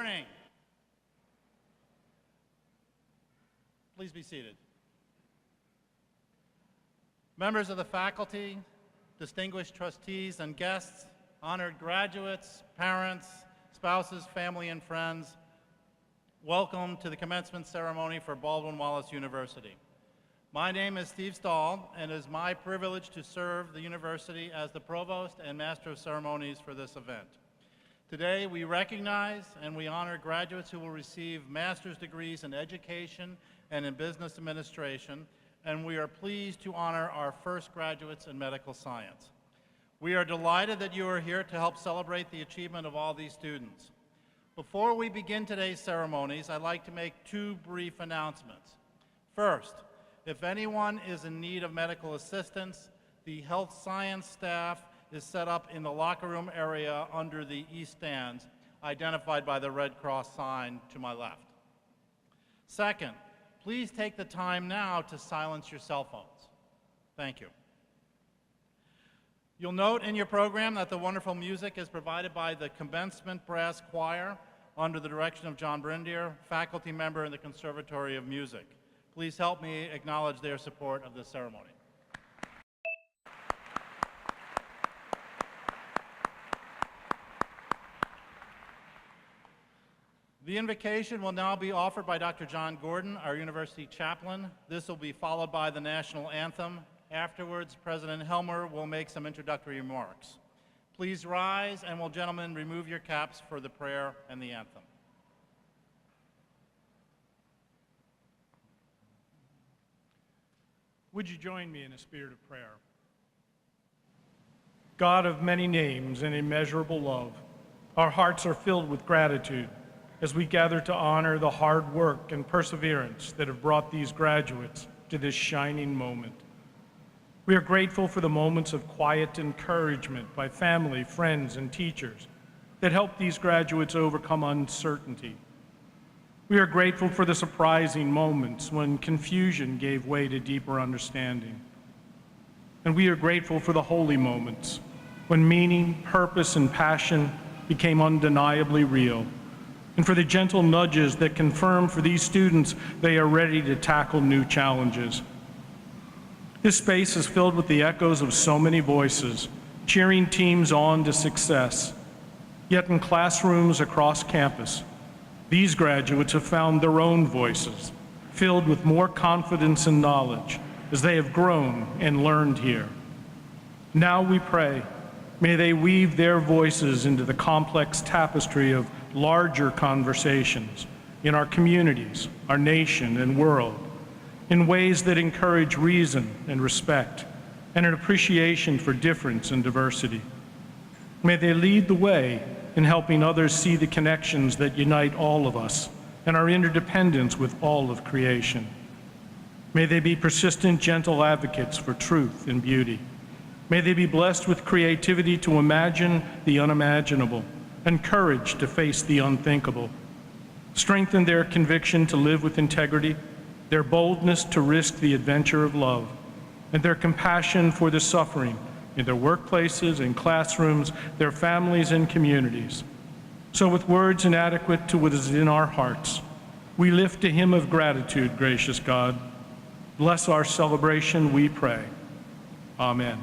morning. Please be seated. Members of the faculty, distinguished trustees and guests, honored graduates, parents, spouses, family, and friends, welcome to the commencement ceremony for Baldwin Wallace University. My name is Steve Stahl, and it is my privilege to serve the university as the Provost and Master of Ceremonies for this event. Today, we recognize and we honor graduates who will receive master's degrees in education and in business administration, and we are pleased to honor our first graduates in medical science. We are delighted that you are here to help celebrate the achievement of all these students. Before we begin today's ceremonies, I'd like to make two brief announcements. First, if anyone is in need of medical assistance, the health science staff is set up in the locker room area under the east stands, identified by the Red Cross sign to my left. Second, please take the time now to silence your cell phones. Thank you. You'll note in your program that the wonderful music is provided by the Commencement Brass Choir under the direction of John Brindier, faculty member in the Conservatory of Music. Please help me acknowledge their support of this ceremony. The invocation will now be offered by Dr. John Gordon, our university chaplain. This will be followed by the national anthem. Afterwards, President Helmer will make some introductory remarks. Please rise, and will gentlemen remove your caps for the prayer and the anthem. Would you join me in a spirit of prayer? God of many names and immeasurable love, our hearts are filled with gratitude as we gather to honor the hard work and perseverance that have brought these graduates to this shining moment. We are grateful for the moments of quiet encouragement by family, friends, and teachers that helped these graduates overcome uncertainty. We are grateful for the surprising moments when confusion gave way to deeper understanding. And we are grateful for the holy moments when meaning, purpose, and passion became undeniably real, and for the gentle nudges that confirm for these students they are ready to tackle new challenges. This space is filled with the echoes of so many voices, cheering teams on to success. Yet in classrooms across campus, these graduates have found their own voices, filled with more confidence and knowledge as they have grown and learned here. Now we pray, may they weave their voices into the complex tapestry of larger conversations in our communities, our nation, and world, in ways that encourage reason and respect, and an appreciation for difference and diversity. May they lead the way in helping others see the connections that unite all of us and our interdependence with all of creation. May they be persistent, gentle advocates for truth and beauty. May they be blessed with creativity to imagine the unimaginable and courage to face the unthinkable. Strengthen their conviction to live with integrity, their boldness to risk the adventure of love, and their compassion for the suffering in their workplaces and classrooms, their families and communities. So with words inadequate to what is in our hearts, we lift a hymn of gratitude, gracious God. Bless our celebration, we pray. Amen.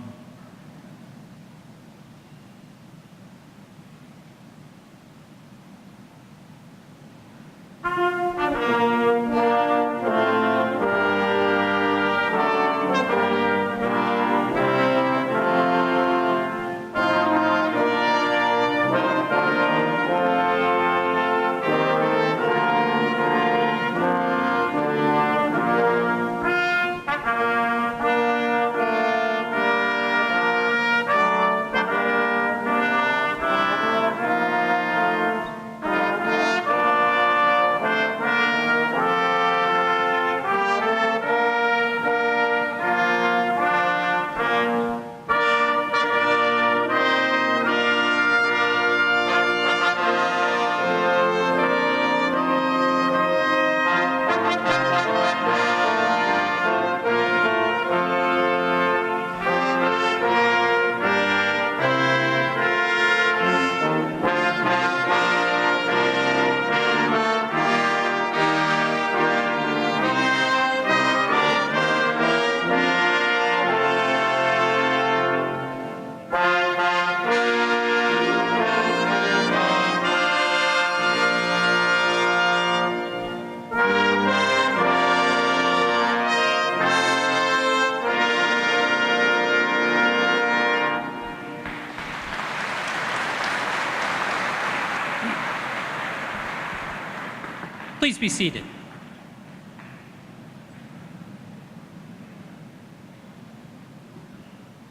Please be seated.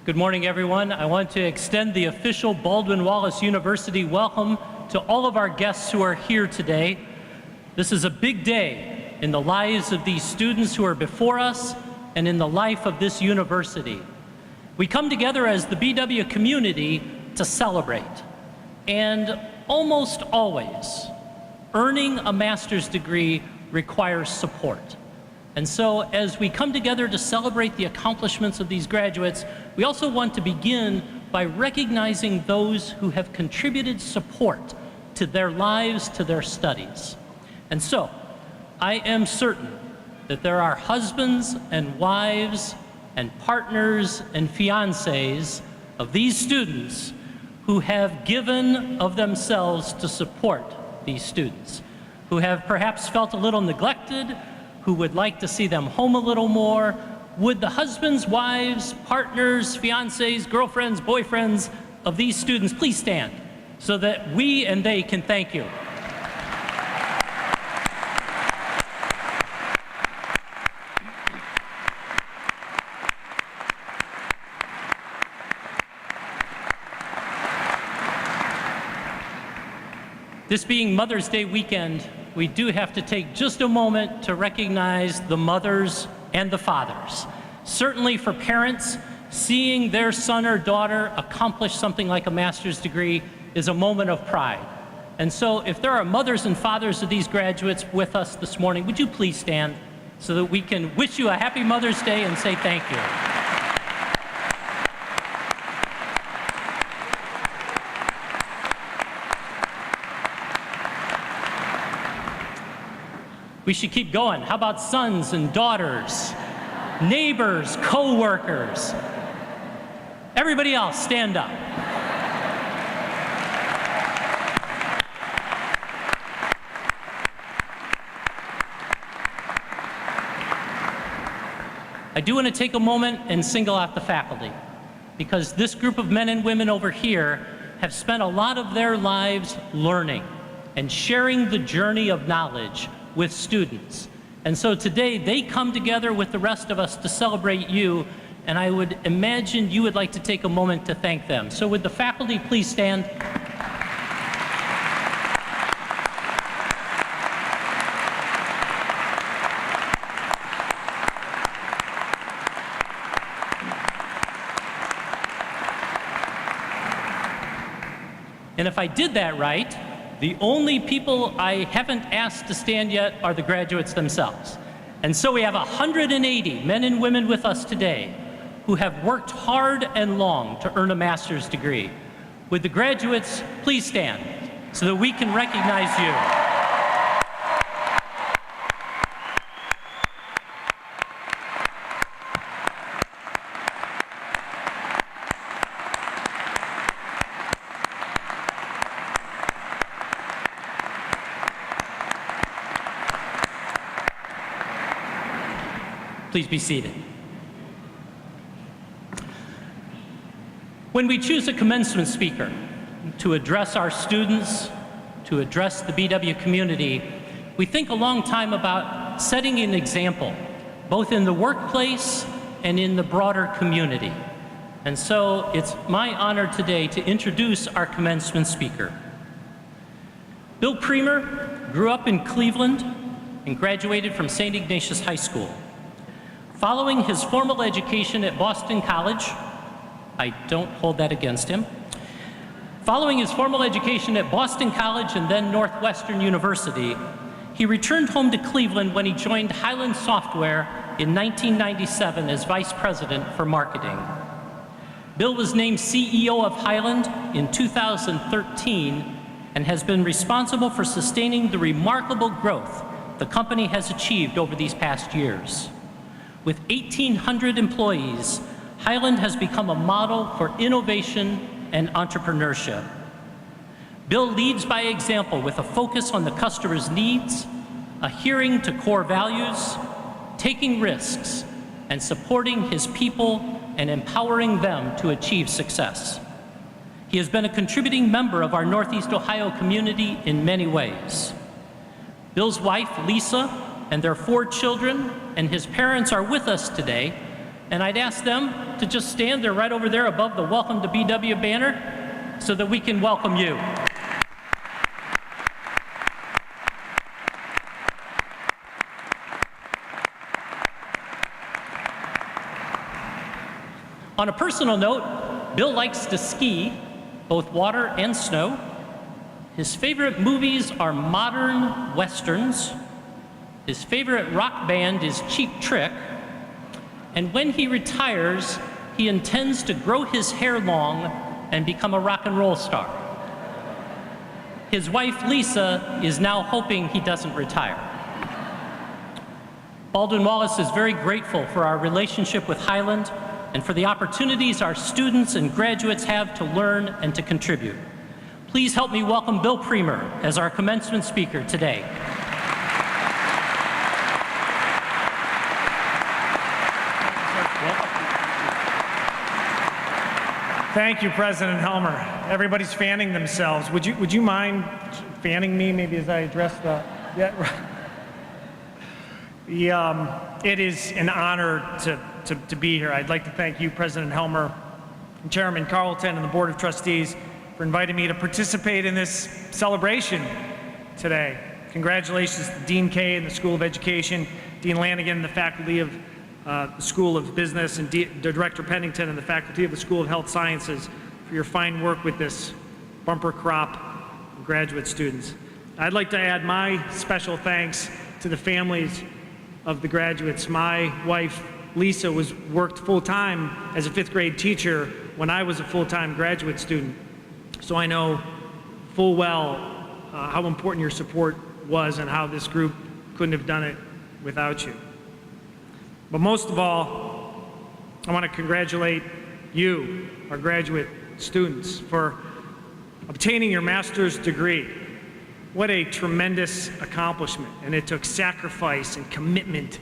Good morning, everyone. I want to extend the official Baldwin Wallace University welcome to all of our guests who are here today. This is a big day in the lives of these students who are before us and in the life of this university. We come together as the BW community to celebrate. And almost always, earning a master's degree requires support. And so as we come together to celebrate the accomplishments of these graduates, we also want to begin by recognizing those who have contributed support to their lives, to their studies. And so, I am certain that there are husbands and wives and partners and fiancés of these students who have given of themselves to support these students, who have perhaps felt a little neglected, who would like to see them home a little more. Would the husbands, wives, partners, fiancés, girlfriends, boyfriends of these students please stand so that we and they can thank you. This being Mother's Day weekend, we do have to take just a moment to recognize the mothers and the fathers. Certainly for parents, seeing their son or daughter accomplish something like a master's degree is a moment of pride. And so if there are mothers and fathers of these graduates with us this morning, would you please stand so that we can wish you a happy Mother's Day and say thank you. We should keep going. How about sons and daughters, neighbors, co-workers? Everybody else, stand up. I do want to take a moment and single out the faculty, because this group of men and women over here have spent a lot of their lives learning and sharing the journey of knowledge with students. And so today they come together with the rest of us to celebrate you, and I would imagine you would like to take a moment to thank them. So would the faculty please stand? And if I did that right, the only people I haven't asked to stand yet are the graduates themselves. And so we have 180 men and women with us today who have worked hard and long to earn a master's degree. Would the graduates please stand so that we can recognize you? Please be seated. When we choose a commencement speaker to address our students, to address the BW community, we think a long time about setting an example, both in the workplace and in the broader community. And so it's my honor today to introduce our commencement speaker. Bill Premer grew up in Cleveland and graduated from St. Ignatius High School. Following his formal education at Boston College, I don't hold that against him. Following his formal education at Boston College and then Northwestern University, he returned home to Cleveland when he joined Highland Software in 1997 as Vice President for Marketing. Bill was named CEO of Highland in 2013 and has been responsible for sustaining the remarkable growth the company has achieved over these past years. With 1,800 employees, Highland has become a model for innovation and entrepreneurship. Bill leads by example with a focus on the customer's needs, adhering to core values, taking risks, and supporting his people and empowering them to achieve success. He has been a contributing member of our Northeast Ohio community in many ways. Bill's wife, Lisa, and their 4 children, and his parents are with us today. And I'd ask them to just stand there right over there above the Welcome to BW banner so that we can welcome you. On a personal note, Bill likes to ski, both water and snow. His favorite movies are modern westerns. His favorite rock band is Cheap Trick. And when he retires, he intends to grow his hair long and become a rock and roll star. His wife, Lisa, is now hoping he doesn't retire. Baldwin Wallace is very grateful for our relationship with Highland and for the opportunities our students and graduates have to learn and to contribute. Please help me welcome Bill Premer as our commencement speaker today. Thank you, President Helmer. Everybody's fanning themselves. Would you mind fanning me maybe as I address the, it is an honor to be here. I'd like to thank you, President Helmer, and Chairman Carlton, and the Board of Trustees for inviting me to participate in this celebration today. Congratulations to Dean Kay and the School of Education, Dean Lanigan and the faculty of the School of Business, and Director Pennington and the faculty of the School of Health Sciences for your fine work with this bumper crop of graduate students. I'd like to add my special thanks to the families of the graduates. My wife, Lisa, worked full-time as a 5th grade teacher when I was a full-time graduate student. So I know full well how important your support was and how this group couldn't have done it without you. But most of all, I want to congratulate you, our graduate students, for obtaining your master's degree. What a tremendous accomplishment, and it took sacrifice and commitment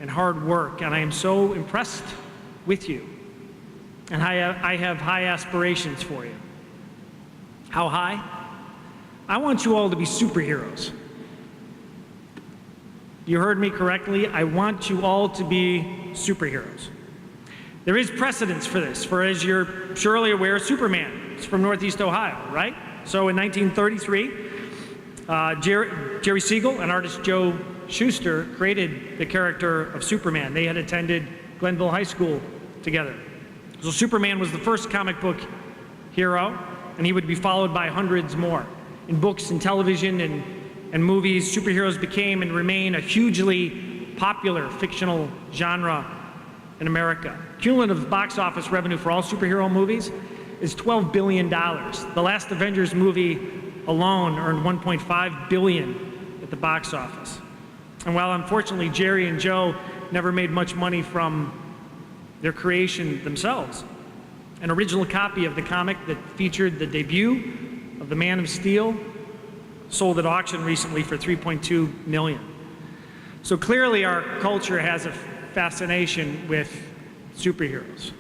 and hard work, and I am so impressed with you. And I have high aspirations for you. How high? I want you all to be superheroes. You heard me correctly. I want you all to be superheroes. There is precedence for this, for as you're surely aware, Superman is from Northeast Ohio, right? So in 1933, Jerry Siegel and artist Joe Shuster created the character of Superman. They had attended Glenville High School together. So Superman was the first comic book hero, and he would be followed by hundreds more. In books and television and movies, superheroes became and remain a hugely popular fictional genre in America. Cumulative box office revenue for all superhero movies is $12 billion. The last Avengers movie alone earned $1.5 billion at the box office. And while unfortunately Jerry and Joe never made much money from their creation themselves, an original copy of the comic that featured the debut of the Man of Steel sold at auction recently for $3.2 million. So clearly our culture has a fascination with superheroes.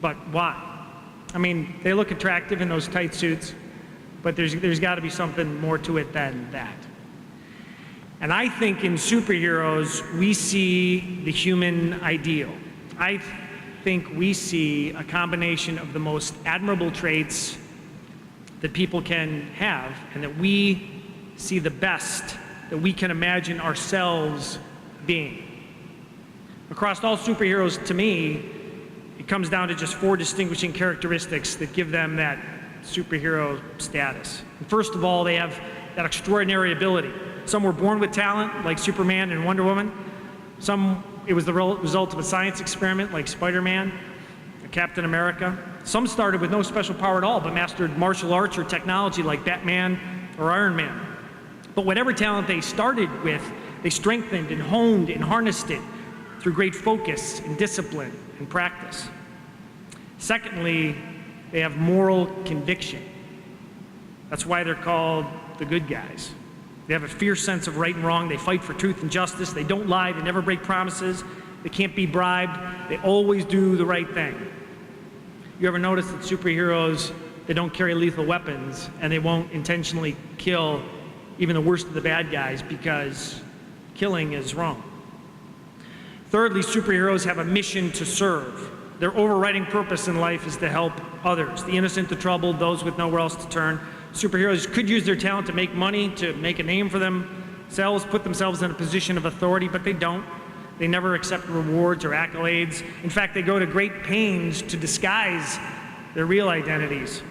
But why? I mean, they look attractive in those tight suits, but there's got to be something more to it than that. And I think in superheroes, we see the human ideal. I think we see a combination of the most admirable traits that people can have, and that we see the best that we can imagine ourselves being. Across all superheroes, to me, it comes down to just 4 distinguishing characteristics that give them that superhero status. And first of all, they have that extraordinary ability. Some were born with talent, like Superman and Wonder Woman. Some, it was the result of a science experiment, like Spider-Man, Captain America. Some started with no special power at all, but mastered martial arts or technology like Batman or Iron Man. But whatever talent they started with, they strengthened and honed and harnessed it through great focus and discipline and practice. Secondly, they have moral conviction. That's why they're called the good guys. They have a fierce sense of right and wrong. They fight for truth and justice. They don't lie. They never break promises. They can't be bribed. They always do the right thing. You ever notice that superheroes, they don't carry lethal weapons and they won't intentionally kill even the worst of the bad guys, because killing is wrong. Thirdly, superheroes have a mission to serve. Their overriding purpose in life is to help others, the innocent, the troubled, those with nowhere else to turn. Superheroes could use their talent to make money, to make a name for themselves, put themselves in a position of authority, but they don't. They never accept rewards or accolades. In fact, they go to great pains to disguise their real identities.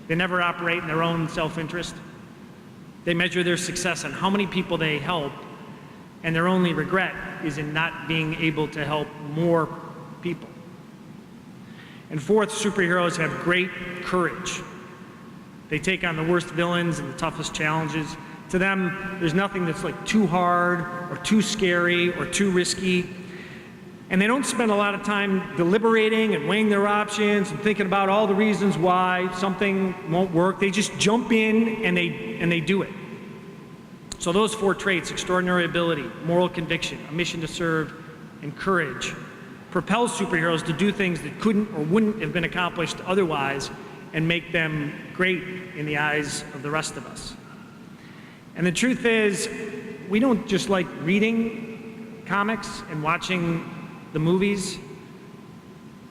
They never operate in their own self-interest. They measure their success on how many people they help, and their only regret is in not being able to help more people. And fourth, superheroes have great courage. They take on the worst villains and the toughest challenges. To them, there's nothing that's like too hard or too scary or too risky. And they don't spend a lot of time deliberating and weighing their options and thinking about all the reasons why something won't work. They just jump in and they do it. So those four traits, extraordinary ability, moral conviction, a mission to serve, and courage, propel superheroes to do things that couldn't or wouldn't have been accomplished otherwise, and make them great in the eyes of the rest of us. And the truth is, we don't just like reading comics and watching the movies.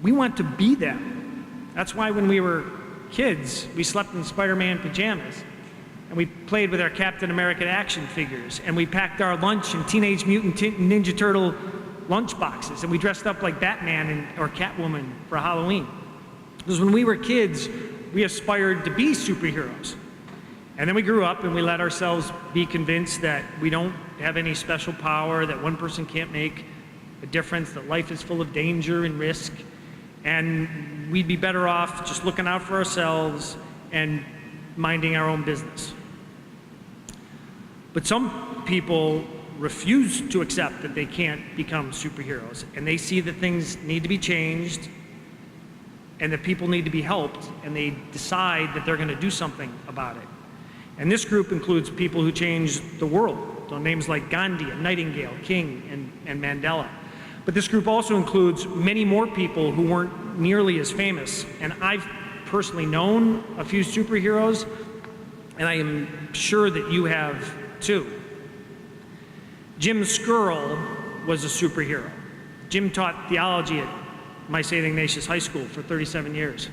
We want to be them. That's why when we were kids, we slept in Spider-Man pajamas, and we played with our Captain America action figures, and we packed our lunch in Teenage Mutant Ninja Turtle lunch boxes, and we dressed up like Batman or Catwoman for Halloween. Because when we were kids, we aspired to be superheroes. And then we grew up and we let ourselves be convinced that we don't have any special power, that one person can't make a difference, that life is full of danger and risk, and we'd be better off just looking out for ourselves and minding our own business. But some people refuse to accept that they can't become superheroes, and they see that things need to be changed and that people need to be helped, and they decide that they're going to do something about it. And this group includes people who changed the world, so names like Gandhi and Nightingale, King, and Mandela. But this group also includes many more people who weren't nearly as famous, and I've personally known a few superheroes, and I am sure that you have too. Jim Skirl was a superhero. Jim taught theology at my St. Ignatius High School for 37 years.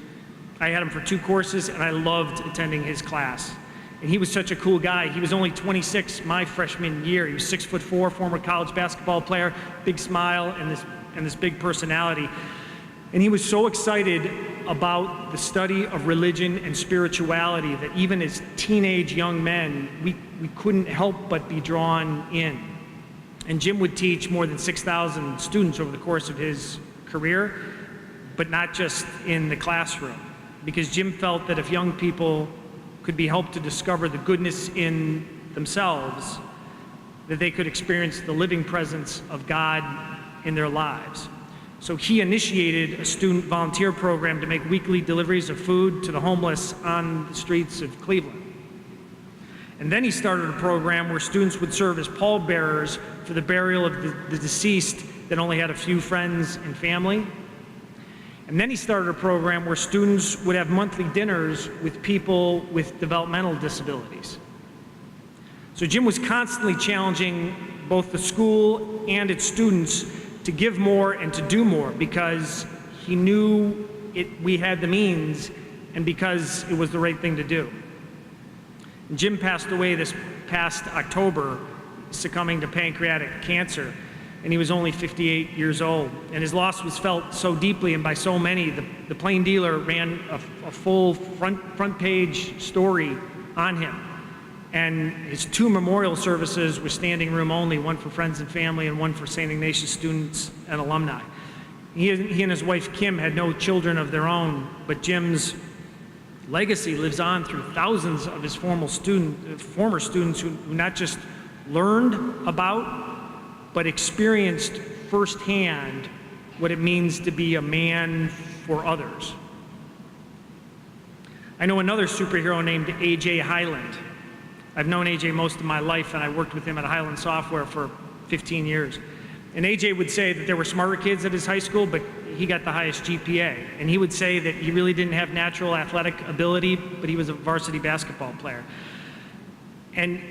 I had him for 2 courses, and I loved attending his class. And he was such a cool guy. He was only 26 my freshman year. He was 6'4", former college basketball player, big smile, and this big personality. And he was so excited about the study of religion and spirituality that even as teenage young men, we couldn't help but be drawn in. And Jim would teach more than 6,000 students over the course of his career, but not just in the classroom. Because Jim felt that if young people could be helped to discover the goodness in themselves, that they could experience the living presence of God in their lives. So he initiated a student volunteer program to make weekly deliveries of food to the homeless on the streets of Cleveland. And then he started a program where students would serve as pallbearers for the burial of the deceased that only had a few friends and family. And then he started a program where students would have monthly dinners with people with developmental disabilities. So Jim was constantly challenging both the school and its students to give more and to do more, because he knew we had the means and because it was the right thing to do. And Jim passed away this past October, succumbing to pancreatic cancer, and he was only 58 years old. And his loss was felt so deeply and by so many. The Plain Dealer ran a full front page story on him. And his 2 memorial services were standing room only, one for friends and family and one for St. Ignatius students and alumni. He and his wife Kim had no children of their own, but Jim's legacy lives on through thousands of his former students who not just learned about, but experienced firsthand what it means to be a man for others. I know another superhero named A.J. Highland. I've known A.J. most of my life, and I worked with him at Highland Software for 15 years. And A.J. would say that there were smarter kids at his high school, but he got the highest GPA. And he would say that he really didn't have natural athletic ability, but he was a varsity basketball player. And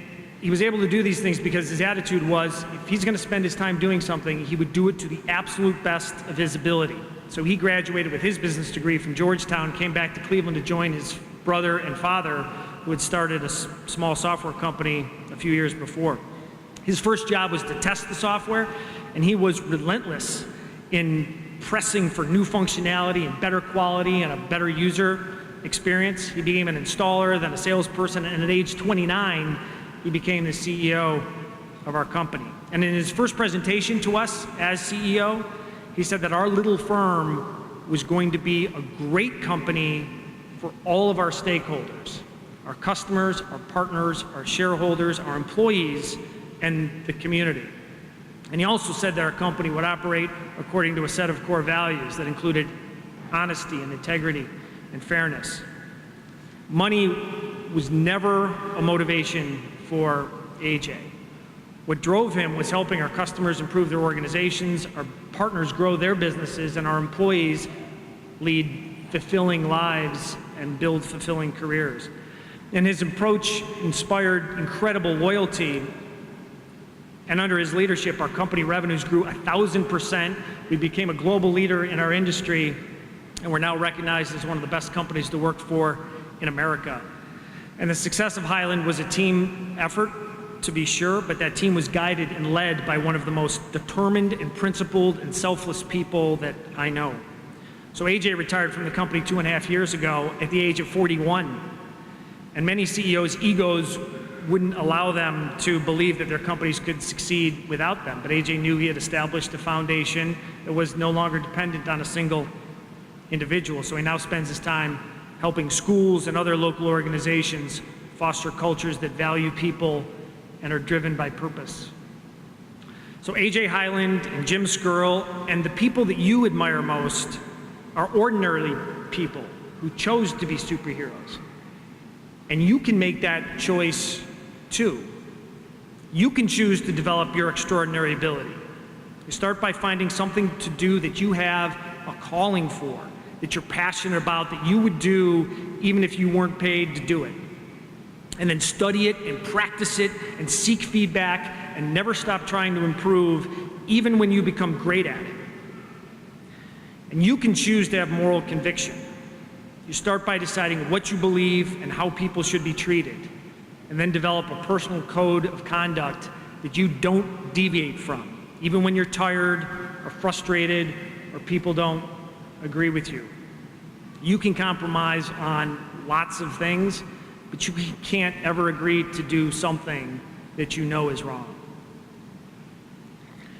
he was able to do these things because his attitude was, if he's going to spend his time doing something, he would do it to the absolute best of his ability. So he graduated with his business degree from Georgetown, came back to Cleveland to join his brother and father, who had started a small software company a few years before. His first job was to test the software, and he was relentless in pressing for new functionality and better quality and a better user experience. He became an installer, then a salesperson, and at age 29, he became the CEO of our company. And in his first presentation to us as CEO, he said that our little firm was going to be a great company for all of our stakeholders, our customers, our partners, our shareholders, our employees, and the community. And he also said that our company would operate according to a set of core values that included honesty and integrity and fairness. Money was never a motivation for AJ. What drove him was helping our customers improve their organizations, our partners grow their businesses, and our employees lead fulfilling lives and build fulfilling careers. And his approach inspired incredible loyalty. And under his leadership, our company revenues grew 1,000%. We became a global leader in our industry, and we're now recognized as one of the best companies to work for in America. And the success of Highland was a team effort, to be sure, but that team was guided and led by one of the most determined and principled and selfless people that I know. So AJ retired from the company 2.5 years ago at the age of 41. And many CEOs' egos wouldn't allow them to believe that their companies could succeed without them. But AJ knew he had established a foundation that was no longer dependent on a single individual. So he now spends his time helping schools and other local organizations foster cultures that value people and are driven by purpose. So AJ Highland and Jim Skirl and the people that you admire most are ordinary people who chose to be superheroes. And you can make that choice too. You can choose to develop your extraordinary ability. You start by finding something to do that you have a calling for, that you're passionate about, that you would do even if you weren't paid to do it. And then study it and practice it and seek feedback and never stop trying to improve, even when you become great at it. And you can choose to have moral conviction. You start by deciding what you believe and how people should be treated, and then develop a personal code of conduct that you don't deviate from, even when you're tired or frustrated or people don't agree with you. You can compromise on lots of things, but you can't ever agree to do something that you know is wrong.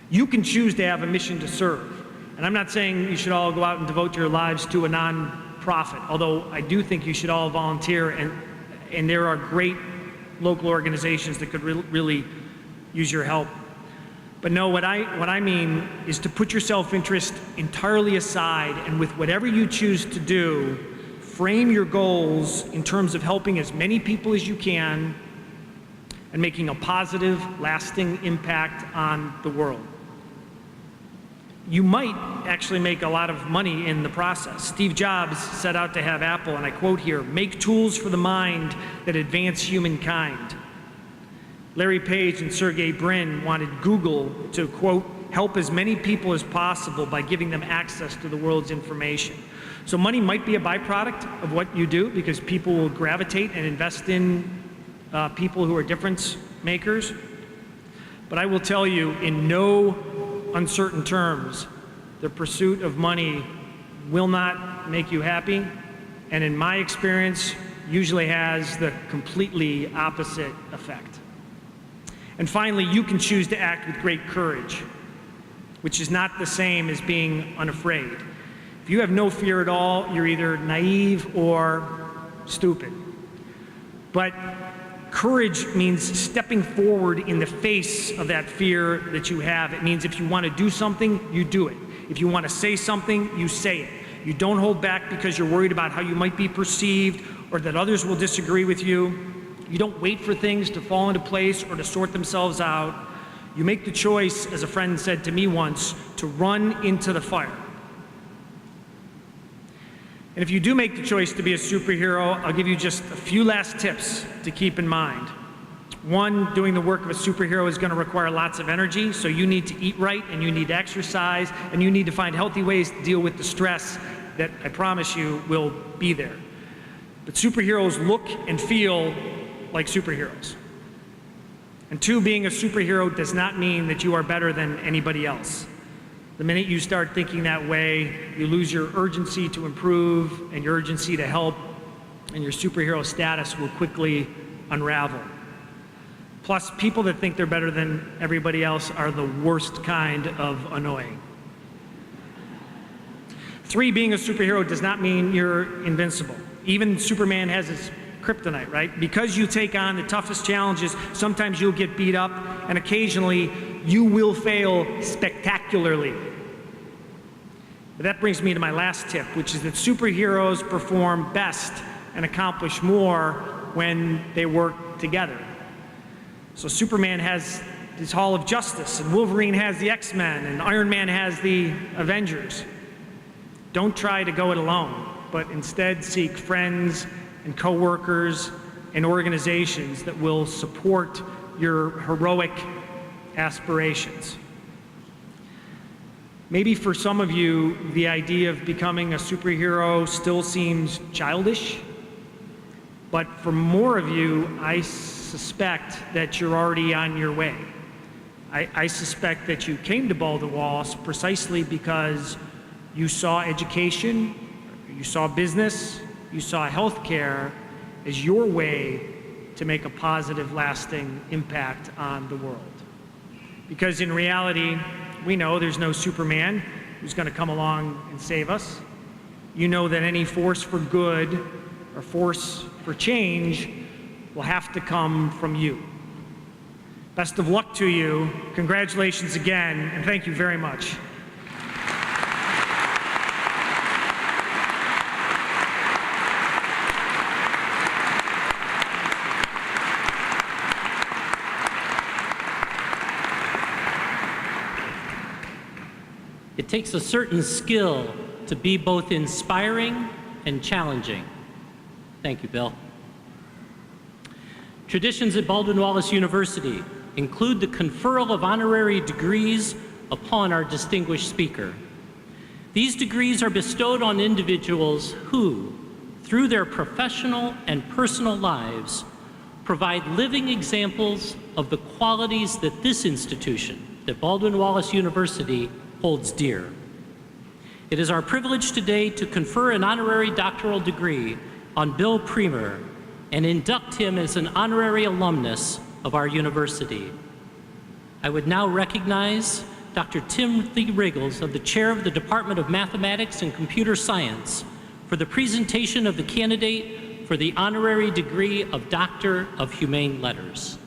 You can choose to have a mission to serve. And I'm not saying you should all go out and devote your lives to a non-profit, although I do think you should all volunteer, and there are great local organizations that could really use your help. But no, what I mean is to put your self-interest entirely aside, and with whatever you choose to do, frame your goals in terms of helping as many people as you can and making a positive, lasting impact on the world. You might actually make a lot of money in the process. Steve Jobs set out to have Apple, and I quote here, "make tools for the mind that advance humankind." Larry Page and Sergey Brin wanted Google to, quote, "help as many people as possible by giving them access to the world's information." So money might be a byproduct of what you do because people will gravitate and invest in people who are difference makers. But I will tell you, in no uncertain terms, the pursuit of money will not make you happy, and in my experience, usually has the completely opposite effect. And finally, you can choose to act with great courage, which is not the same as being unafraid. If you have no fear at all, you're either naive or stupid. But courage means stepping forward in the face of that fear that you have. It means if you want to do something, you do it. If you want to say something, you say it. You don't hold back because you're worried about how you might be perceived or that others will disagree with you. You don't wait for things to fall into place or to sort themselves out. You make the choice, as a friend said to me once, to run into the fire. And if you do make the choice to be a superhero, I'll give you just a few last tips to keep in mind. One, doing the work of a superhero is going to require lots of energy, so you need to eat right, and you need to exercise, and you need to find healthy ways to deal with the stress that I promise you will be there. But superheroes look and feel like superheroes. And two, being a superhero does not mean that you are better than anybody else. The minute you start thinking that way, you lose your urgency to improve and your urgency to help, and your superhero status will quickly unravel. Plus, people that think they're better than everybody else are the worst kind of annoying. Three, being a superhero does not mean you're invincible. Even Superman has his kryptonite, right? Because you take on the toughest challenges, sometimes you'll get beat up, and occasionally you will fail spectacularly. But that brings me to my last tip, which is that superheroes perform best and accomplish more when they work together. So Superman has his Hall of Justice, and Wolverine has the X-Men, and Iron Man has the Avengers. Don't try to go it alone, but instead seek friends and coworkers and organizations that will support your heroic aspirations. Maybe for some of you, the idea of becoming a superhero still seems childish, but for more of you, I suspect that you're already on your way. I suspect that you came to Baldwin Wallace precisely because you saw education, you saw business, you saw healthcare as your way to make a positive, lasting impact on the world. Because in reality, we know there's no Superman who's going to come along and save us. You know that any force for good or force for change will have to come from you. Best of luck to you. Congratulations again, and thank you very much. It takes a certain skill to be both inspiring and challenging. Thank you, Bill. Traditions at Baldwin Wallace University include the conferral of honorary degrees upon our distinguished speaker. These degrees are bestowed on individuals who, through their professional and personal lives, provide living examples of the qualities that this institution, that Baldwin Wallace University, holds dear. It is our privilege today to confer an honorary doctoral degree on Bill Premer and induct him as an honorary alumnus of our university. I would now recognize Dr. Timothy Riggles of the Chair of the Department of Mathematics and Computer Science for the presentation of the candidate for the honorary degree of Doctor of Humane Letters.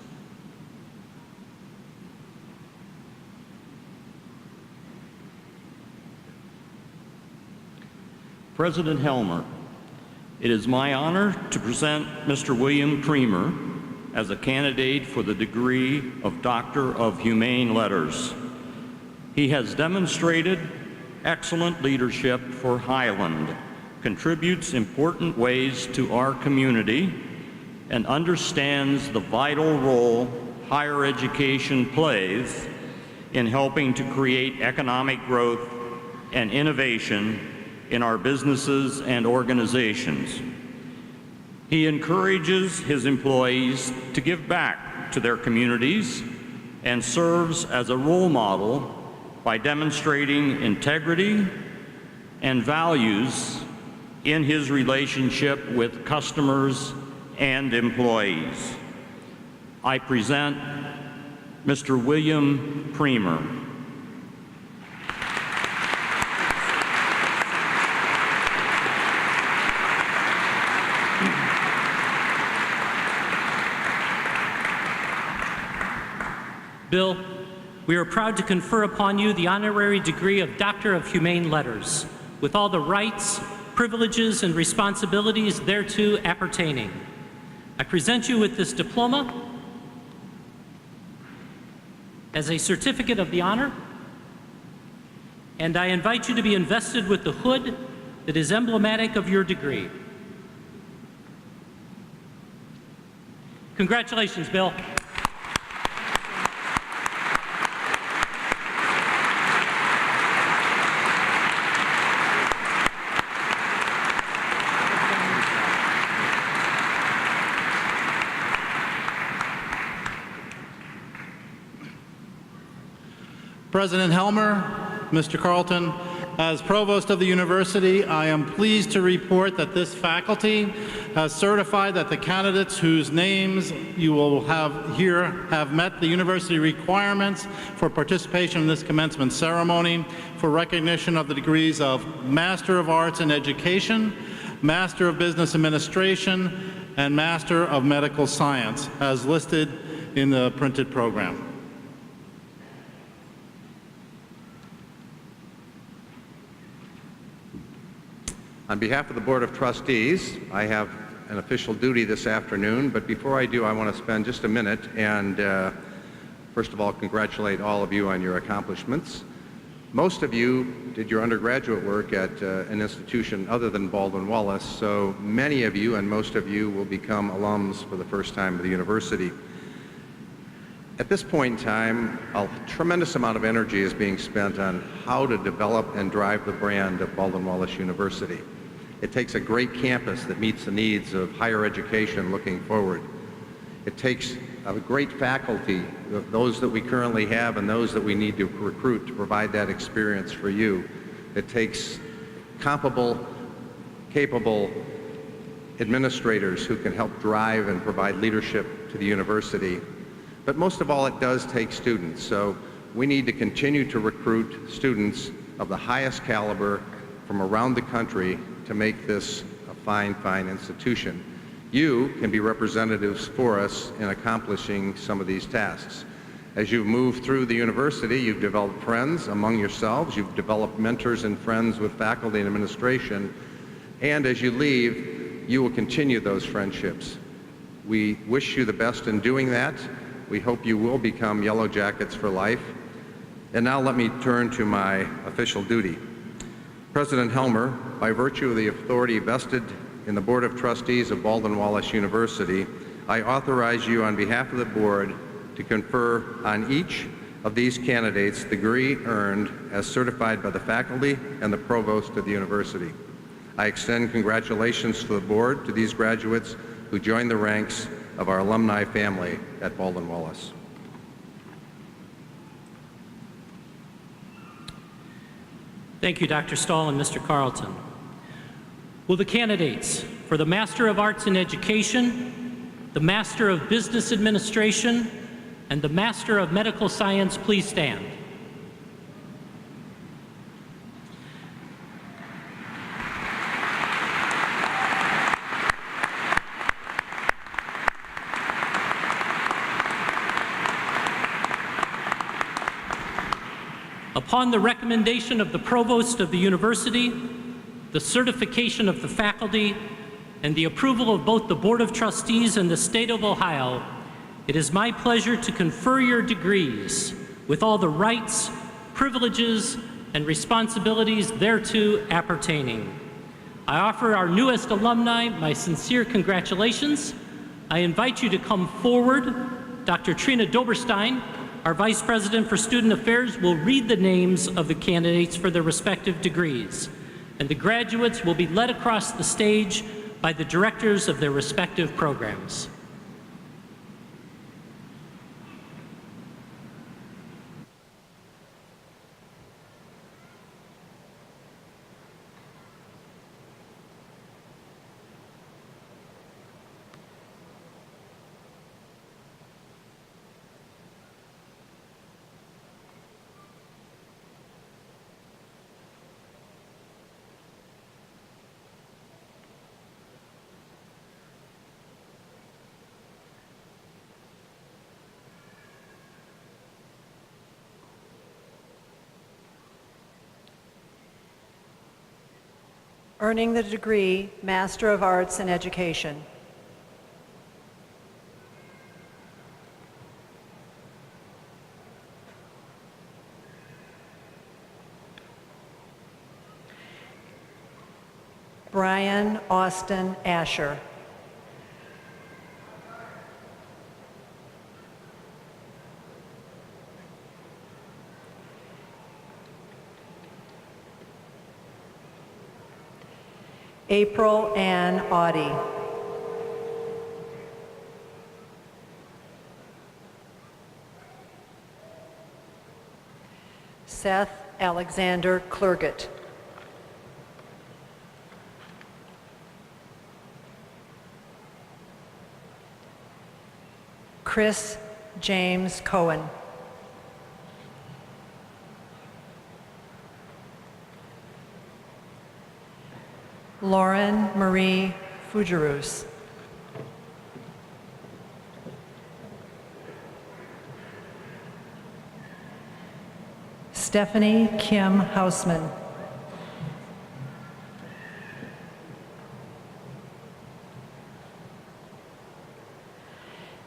President Helmer, it is my honor to present Mr. William Premer as a candidate for the degree of Doctor of Humane Letters. He has demonstrated excellent leadership for Highland, contributes important ways to our community, and understands the vital role higher education plays in helping to create economic growth and innovation in our businesses and organizations. He encourages his employees to give back to their communities and serves as a role model by demonstrating integrity and values in his relationship with customers and employees. I present Mr. William Premer. Bill, we are proud to confer upon you the honorary degree of Doctor of Humane Letters, with all the rights, privileges, and responsibilities thereto appertaining. I present you with this diploma as a certificate of the honor, and I invite you to be invested with the hood that is emblematic of your degree. Congratulations, Bill. President Helmer, Mr. Carlton, as Provost of the University, I am pleased to report that this faculty has certified that the candidates whose names you will have here have met the university requirements for participation in this commencement ceremony for recognition of the degrees of Master of Arts in Education, Master of Business Administration, and Master of Medical Science, as listed in the printed program. On behalf of the Board of Trustees, I have an official duty this afternoon, but before I do, I want to spend just a minute and first of all, congratulate all of you on your accomplishments. Most of you did your undergraduate work at an institution other than Baldwin Wallace, so many of you and most of you will become alums for the first time of the university. At this point in time, a tremendous amount of energy is being spent on how to develop and drive the brand of Baldwin Wallace University. It takes a great campus that meets the needs of higher education looking forward. It takes a great faculty, those that we currently have and those that we need to recruit to provide that experience for you. It takes comparable, capable administrators who can help drive and provide leadership to the university. But most of all, it does take students. So we need to continue to recruit students of the highest caliber from around the country to make this a fine, fine institution. You can be representatives for us in accomplishing some of these tasks. As you move through the university, you've developed friends among yourselves, you've developed mentors and friends with faculty and administration, and as you leave, you will continue those friendships. We wish you the best in doing that. We hope you will become Yellow Jackets for life. And now let me turn to my official duty. President Helmer, by virtue of the authority vested in the Board of Trustees of Baldwin Wallace University, I authorize you on behalf of the Board to confer on each of these candidates the degree earned as certified by the faculty and the Provost of the University. I extend congratulations to the Board to these graduates who joined the ranks of our alumni family at Baldwin Wallace. Thank you, Dr. Stahl and Mr. Carlton. Will the candidates for the Master of Arts in Education, the Master of Business Administration, and the Master of Medical Science please stand? Upon the recommendation of the Provost of the University, the certification of the faculty, and the approval of both the Board of Trustees and the State of Ohio, it is my pleasure to confer your degrees with all the rights, privileges, and responsibilities thereto appertaining. I offer our newest alumni my sincere congratulations. I invite you to come forward. Dr. Trina Doberstein, our Vice President for Student Affairs, will read the names of the candidates for their respective degrees, and the graduates will be led across the stage by the directors of their respective programs. Earning the degree Master of Arts in Education. Brian Austin Asher. April Ann Audie. Seth Alexander Clergett. Chris James Cohen. Lauren Marie Fujarus. Stephanie Kim Hausman.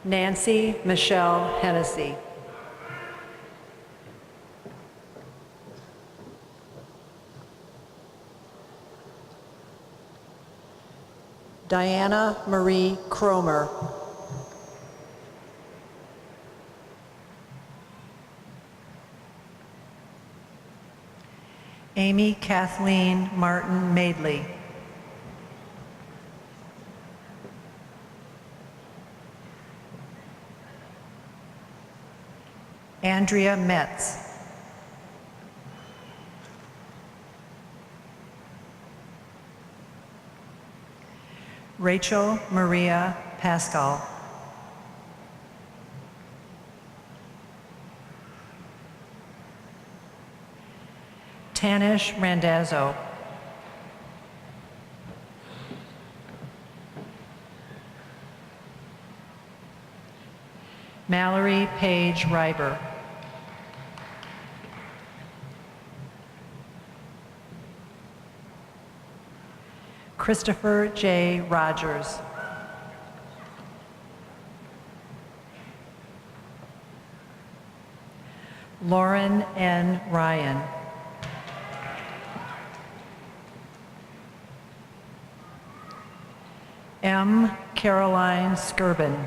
Nancy Michelle Hennessy. Diana Marie Cromer. Amy Kathleen Martin Maidley. Andrea Metz. Rachel Maria Pascal. Tanish Randazzo. Mallory Page Reiber. Christopher J. Rogers. Lauren N. Ryan. M. Caroline Skirbin.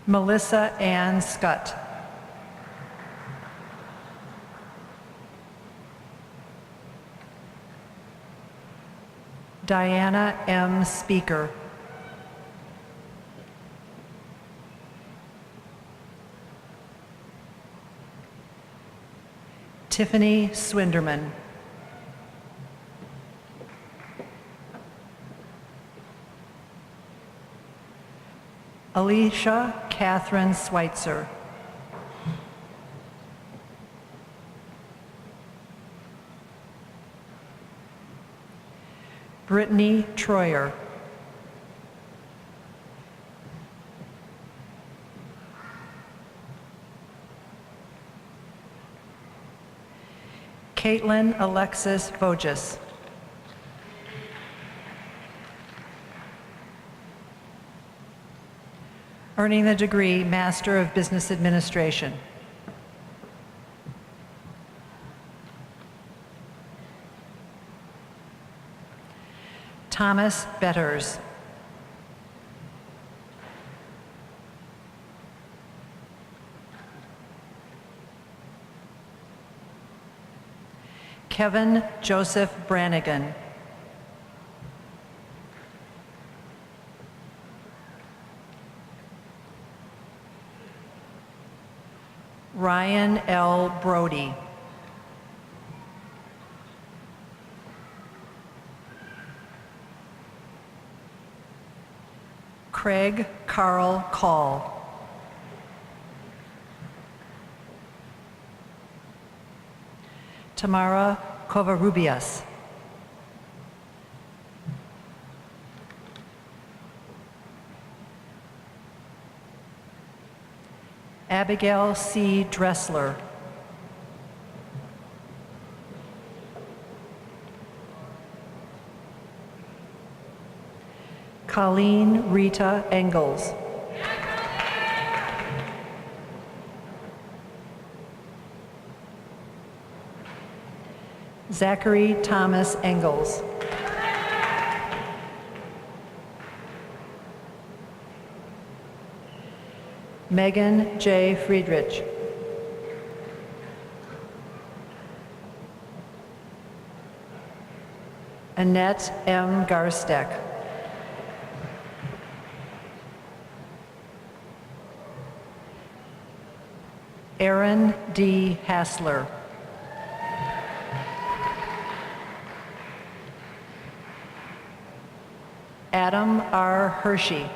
Melissa Ann Scott. Diana M. Speaker. Tiffany Swinderman. Alicia Catherine Schweitzer. Brittany Troyer. Caitlin Alexis Voges. Earning the degree Master of Business Administration. Thomas Betters. Kevin Joseph Brannigan. Ryan L. Brody. Craig Carl Call. Tamara Covarrubias. Abigail C. Dressler. Colleen Rita Engels. Zachary Thomas Engels. Megan J. Friedrich. Annette M. Garstek. Aaron D. Hassler. Adam R. Hershey.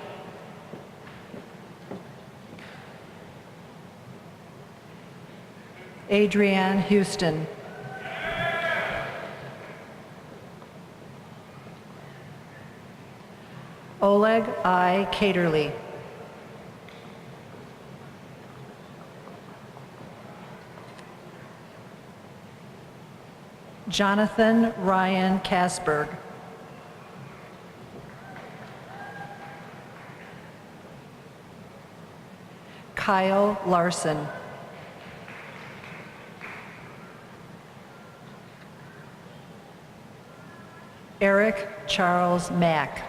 Adrienne Houston. Oleg I. Caterly. Jonathan Ryan Kasberg. Kyle Larson. Eric Charles Mack.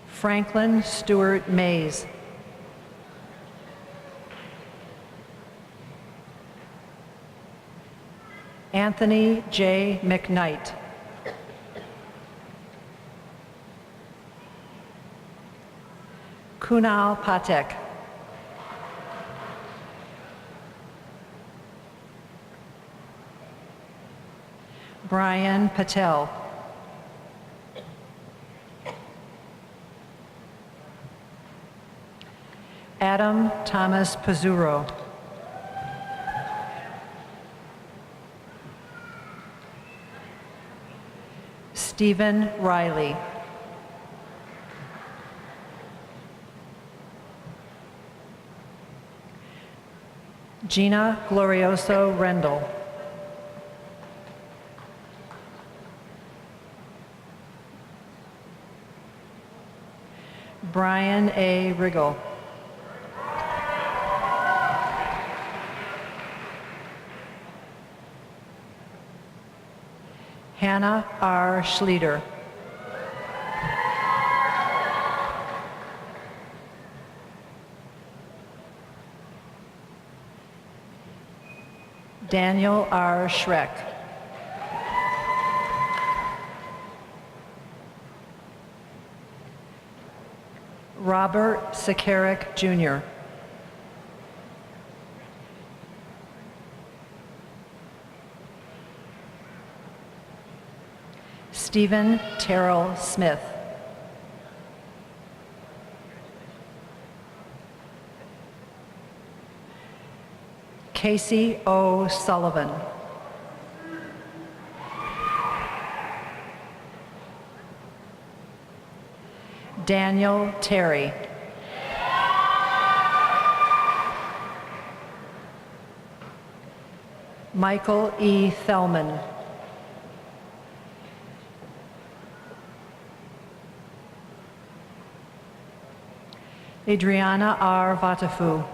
Franklin Stewart Mays. Anthony J. McKnight. Kunal Patek. Brian Patel. Adam Thomas Pizzuro. Stephen Riley. Gina Glorioso Rendell. Brian A. Riggle. Hannah R. Schlieder. Daniel R. Schreck. Robert Sakarik, Jr. Stephen Terrell Smith. Casey O. Sullivan. Daniel Terry. Michael E. Thelman. Adriana R. Vatafu.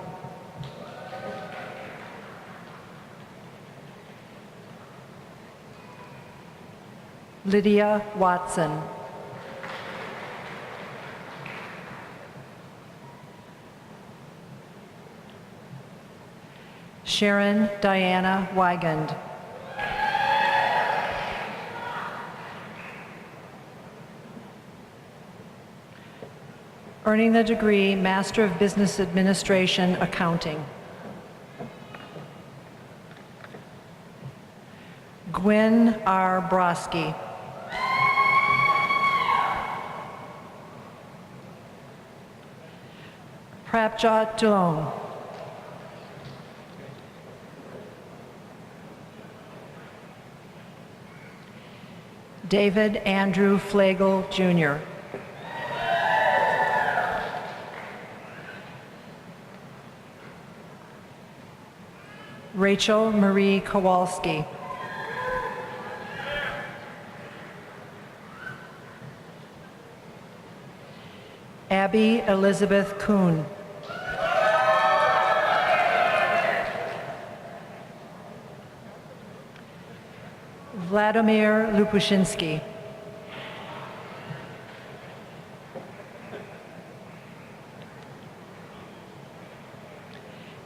Lydia Watson. Sharon Diana Wigand. Earning the degree Master of Business Administration, Accounting. Gwyn R. Broski. Prabjot Dillon. David Andrew Flagel, Jr. Rachel Marie Kowalski. Abby Elizabeth Kuhn. Vladimir Lupushinsky.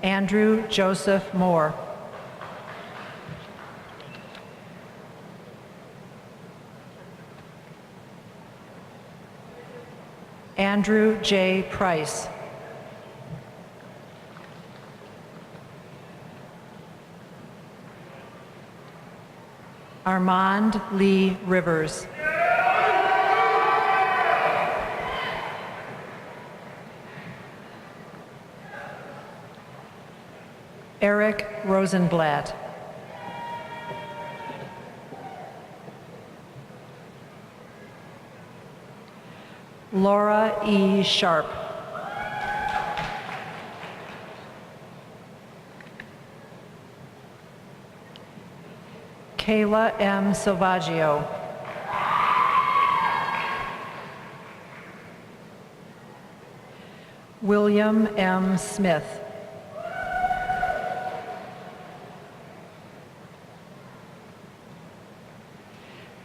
Andrew Joseph Moore. Andrew J. Price. Armand Lee Rivers. Eric Rosenblatt. Laura E. Sharp. Kayla M. Silvaggio. William M. Smith.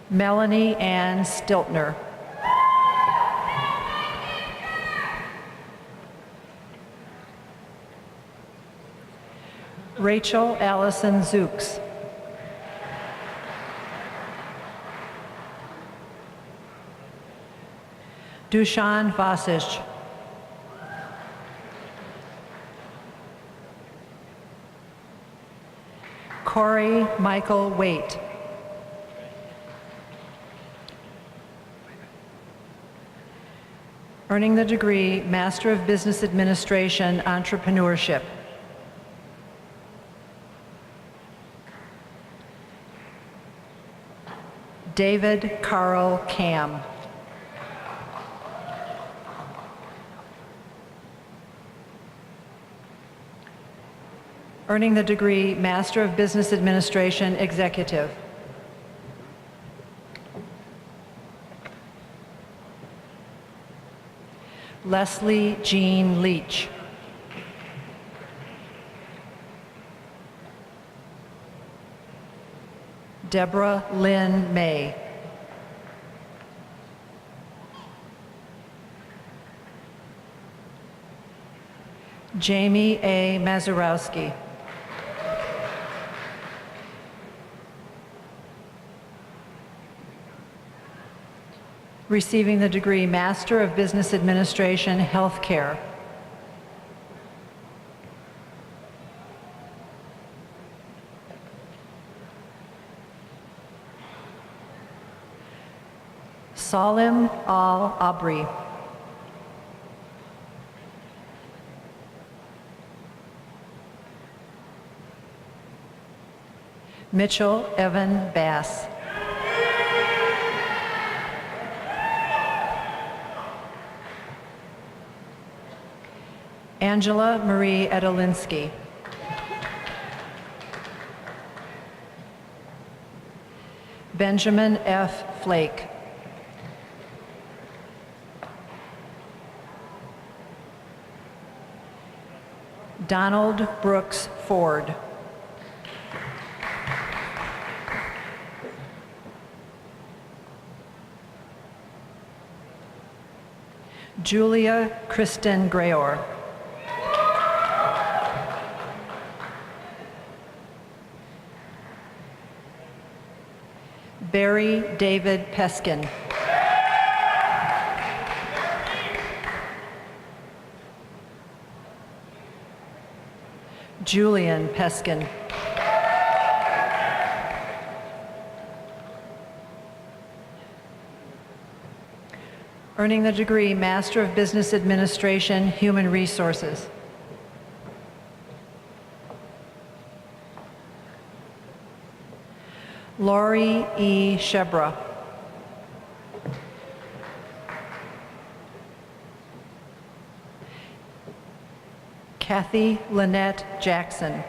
Melanie Ann Stiltner. Rachel Allison Zooks. Dushan Vasich. Corey Michael Waite. Earning the degree Master of Business Administration, Entrepreneurship. David Carl Cam. Earning the degree Master of Business Administration, Executive. Leslie Jean Leach. Deborah Lynn May. Jamie A. Mazurowski. Receiving the degree Master of Business Administration, Healthcare. Salim Al-Abri. Mitchell Evan Bass. Angela Marie Edelinsky. Benjamin F. Flake. Donald Brooks Ford. Julia Kristen Grayor. Barry David Peskin. Julian Peskin. Earning the degree Master of Business Administration, Human Resources. Laurie E. Shebra. Kathy Lynette Jackson.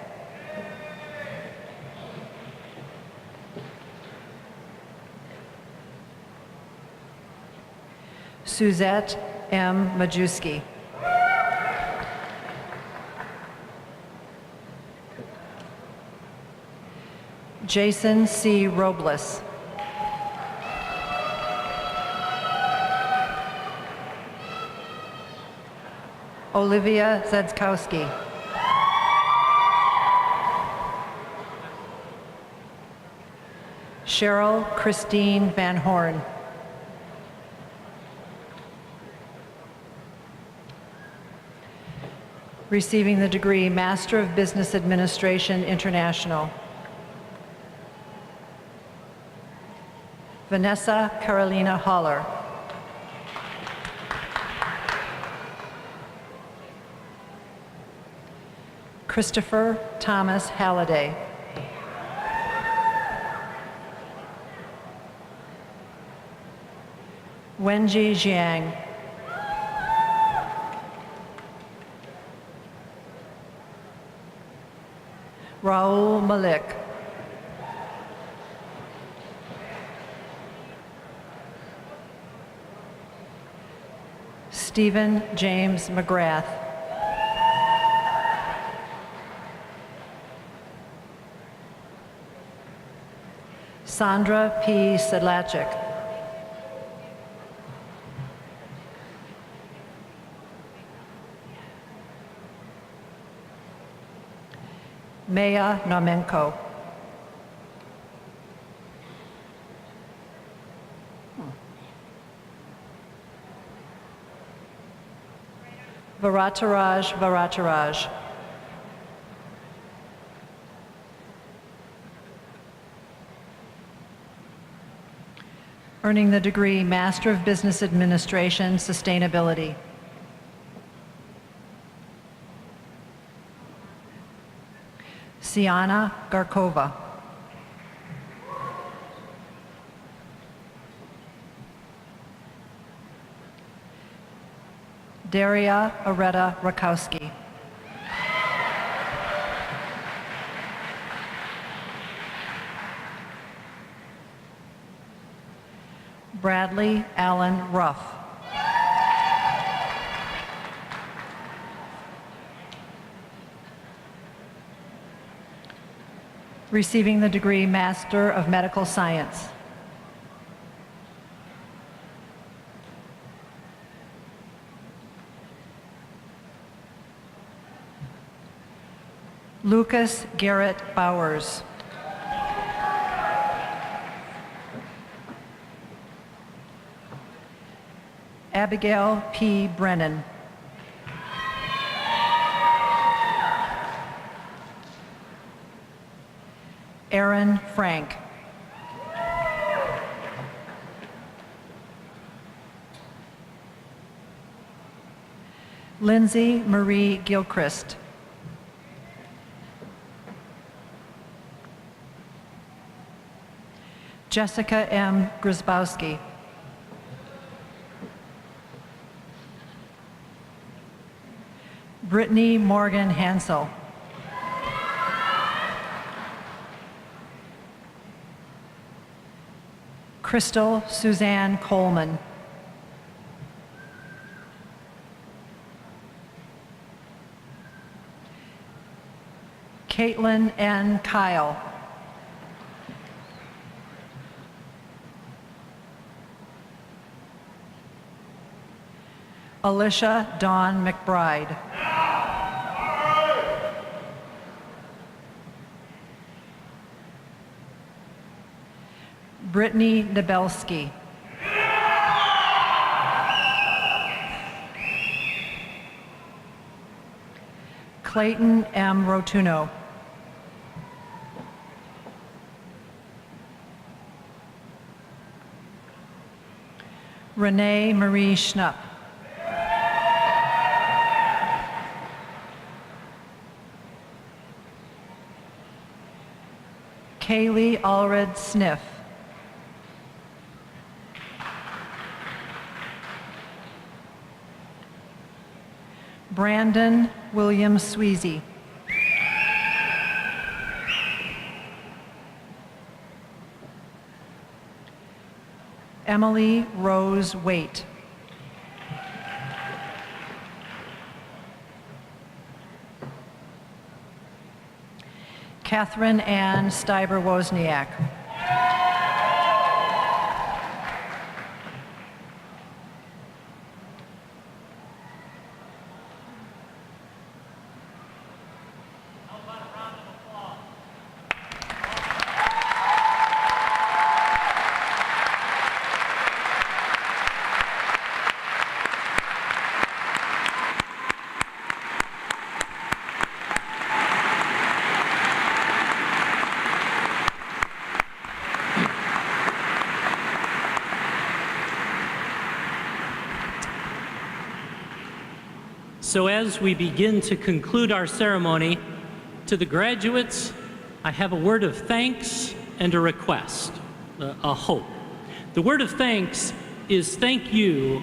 Suzette M. Majewski. Jason C. Robles. Olivia Zedzkowski. Cheryl Christine Van Horn. Receiving the degree Master of Business Administration, International. Vanessa Carolina Haller. Christopher Thomas Halliday. Wenji Jiang. Raul Malik. Stephen James McGrath. Sandra P. Sedlacek. Maya Nomenko. Varataraj Varataraj. Earning the degree Master of Business Administration, Sustainability. Siana Garkova. Daria Areta Rakowski. Bradley Allen Ruff. Receiving the degree Master of Medical Science. Lucas Garrett Bowers. Abigail P. Brennan. Aaron Frank. Lindsay Marie Gilchrist. Jessica M. Grzybowski. Brittany Morgan Hansel. Crystal Suzanne Coleman. Caitlin N. Kyle. Alicia Dawn McBride. Brittany Nabelski. Clayton M. Rotuno. Renee Marie Schnupp. Kaylee Allred Sniff. Brandon William Sweezy. Emily Rose Waite. Catherine Ann Steiber-Wozniak. So as we begin to conclude our ceremony, to the graduates, I have a word of thanks and a request, a hope. The word of thanks is thank you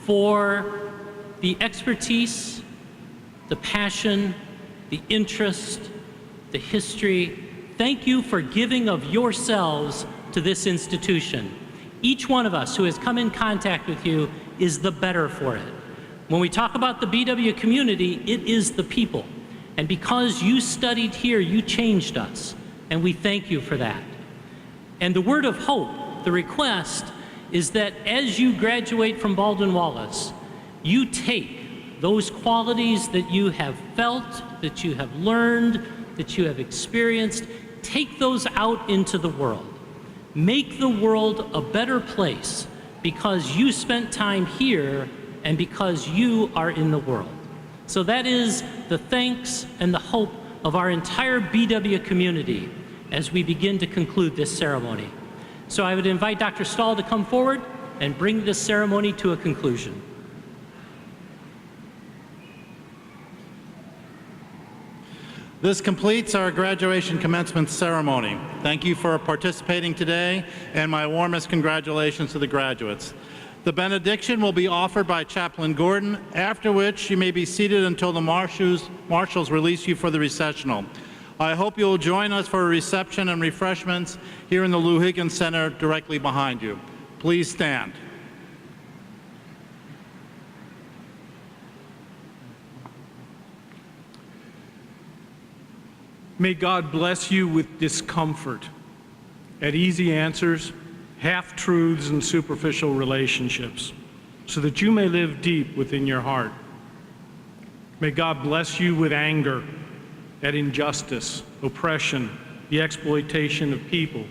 for the expertise, the passion, the interest, the history. Thank you for giving of yourselves to this institution. Each one of us who has come in contact with you is the better for it. When we talk about the BW community, it is the people. And because you studied here, you changed us. And we thank you for that. And the word of hope, the request, is that as you graduate from Baldwin Wallace, you take those qualities that you have felt, that you have learned, that you have experienced, take those out into the world. Make the world a better place because you spent time here and because you are in the world. So that is the thanks and the hope of our entire BW community as we begin to conclude this ceremony. So I would invite Dr. Stahl to come forward and bring this ceremony to a conclusion. This completes our graduation commencement ceremony. Thank you for participating today, and my warmest congratulations to the graduates. The benediction will be offered by Chaplain Gordon, after which you may be seated until the marshals release you for the recessional. I hope you'll join us for a reception and refreshments here in the Lou Higgins Center directly behind you. Please stand. May God bless you with discomfort at easy answers, half-truths, and superficial relationships, so that you may live deep within your heart. May God bless you with anger at injustice, oppression, the exploitation of people,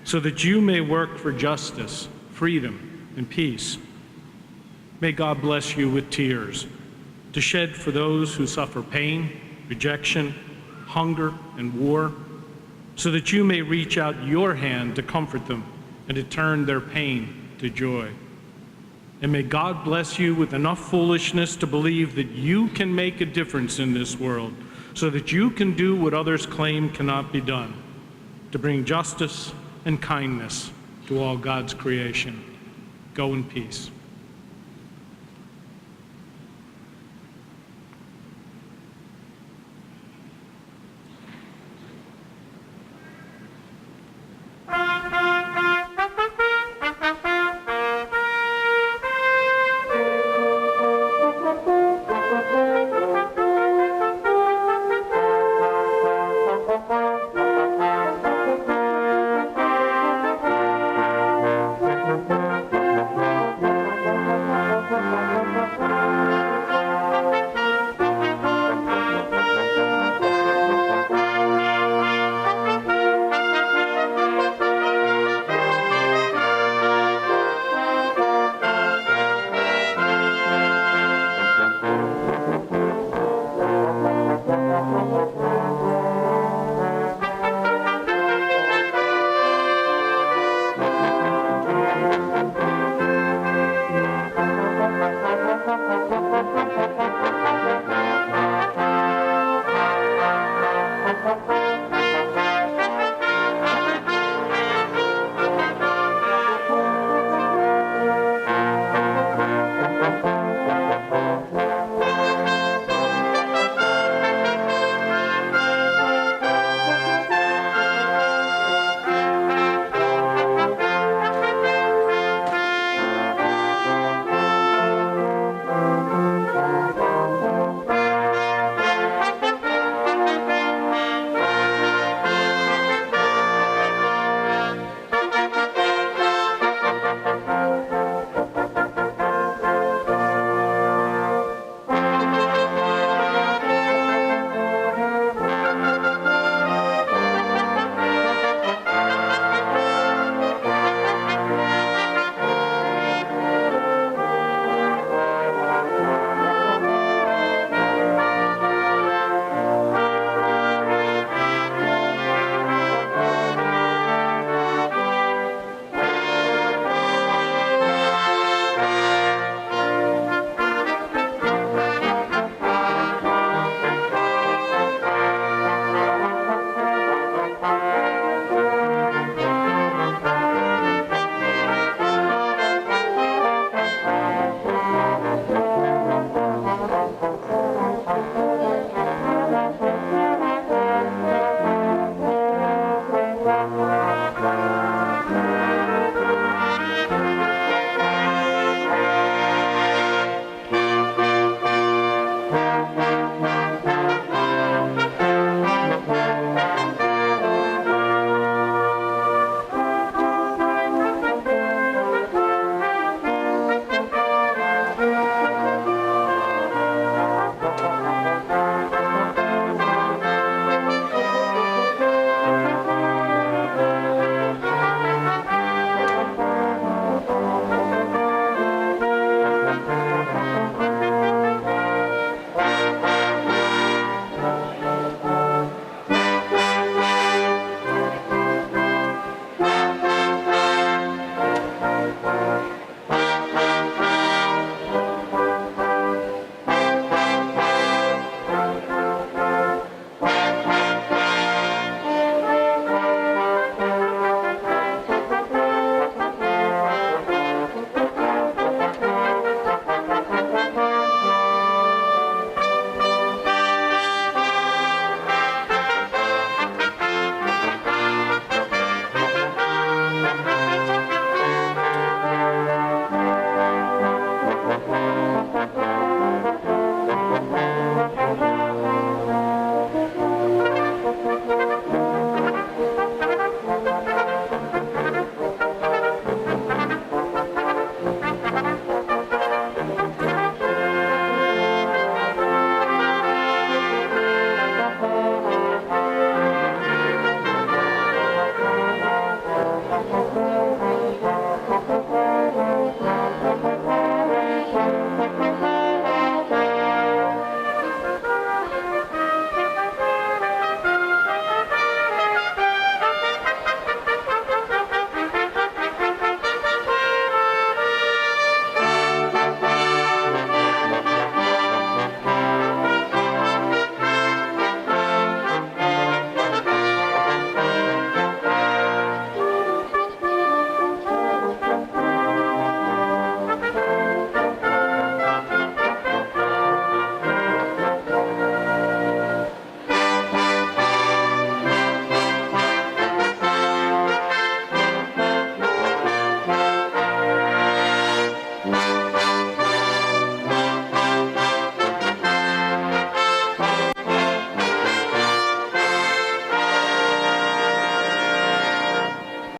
so that you may work for justice, freedom, and peace. May God bless you with tears, to shed for those who suffer pain, rejection, hunger, and war, so that you may reach out your hand to comfort them and to turn their pain to joy. And may God bless you with enough foolishness to believe that you can make a difference in this world, so that you can do what others claim cannot be done, to bring justice and kindness to all God's creation. Go in peace.